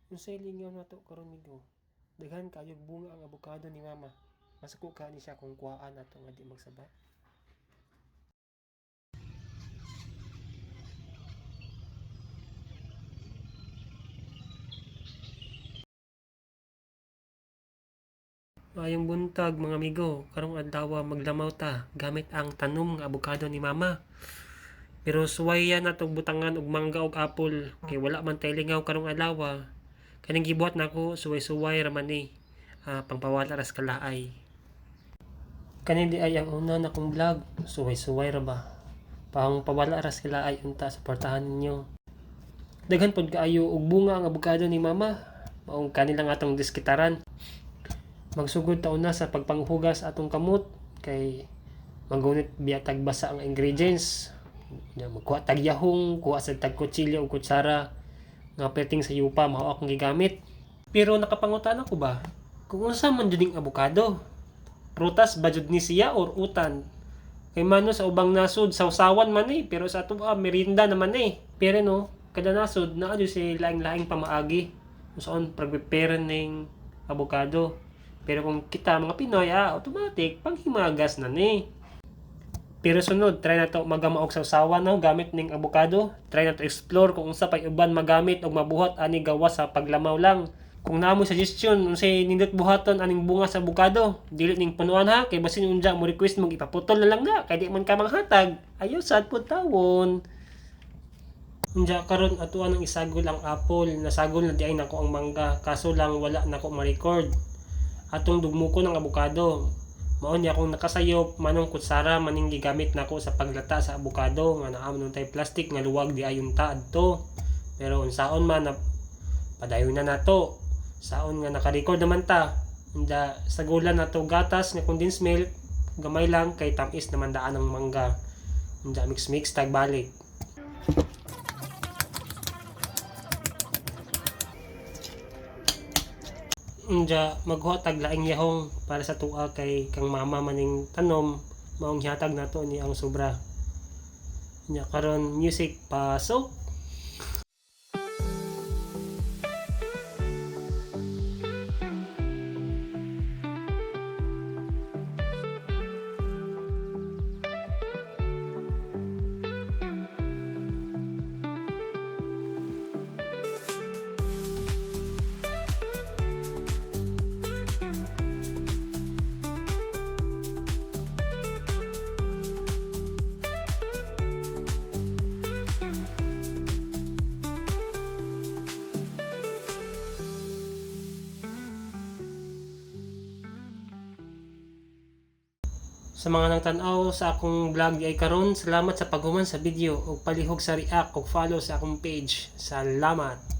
Unsay lingaw nato karon migo. Daghan kayog bunga ang abukado ni mama. Masuko ka ni siya kung kuhaan nato nga di magsaba. Ayong buntag mga amigo, karong adlaw maglamaw ta gamit ang tanom nga abukado ni mama. Pero suwayan natong butangan og mangga og apple kay wala man tay lingaw karong adlaw. Kaning gibuhat nako suway-suway ra man ni. Pangpawala ras kalaay. Kani di ay ang una na kong vlog, suway-suway ra ba. Pangpawala ras kalaay unta suportahan ninyo. Daghan pod kaayo og bunga ang abukado ni mama. Maong kanilang atong diskitaran. Magsugod ta una sa pagpanghugas atong kamot kay magunit biya tag basa ang ingredients. Magkuha tag yahong, kuha sa tag kutsilyo o kutsara nga perting sa yupa mao akong gigamit. Pero nakapangutan ako ba? Kung unsa man jud ning abukado? Prutas ba jud ni siya or utan? Kay mano sa ubang nasod sawsawan man pero sa ato merienda naman Pero no, kada nasod naa jud si laing-laing pamaagi usaon prepare ning abukado. Pero kung kita mga Pinoy, automatic, panghimagas na Pero sunod, try na to magamaog sa usawa gamit ning abukado. Try na to explore kung unsa pay uban magamit og mabuhat ani gawas sa paglamaw lang. Kung namo suggestion unsay nindot buhaton aning bunga sa abukado, dili ning punuan ha kay basin unja mo request mong ipaputol na lang na kay di man ka manghatag. Ayaw sad pud tawon. Unja karon atuan ang isagol ang apple, nasagol na di ay nako ang mangga, kaso lang wala nako ma-record. Atong dugmukon ng abukado. Mao niya kung nakasayop manong kutsara maning gigamit nako sa paglata sa abukado nga naa man tay plastic nga luwag di ayon ta adto. Pero unsaon man na padayon na nato. Saon nga naka-record naman ta. Unda sagulan nato gatas nga condensed milk gamay lang kay tamis naman daan ang mangga. Unda mix tag balik. Nya maghuha tag laing yahong para sa tuwa kay kang mama maning tanom maong hihatag nato ni ang sobra. Nya karon music pasok. Sa mga nagtan-aw sa akong vlog ay karon, salamat sa paghuman sa video ug palihog sa react ug follow sa akong page. Salamat.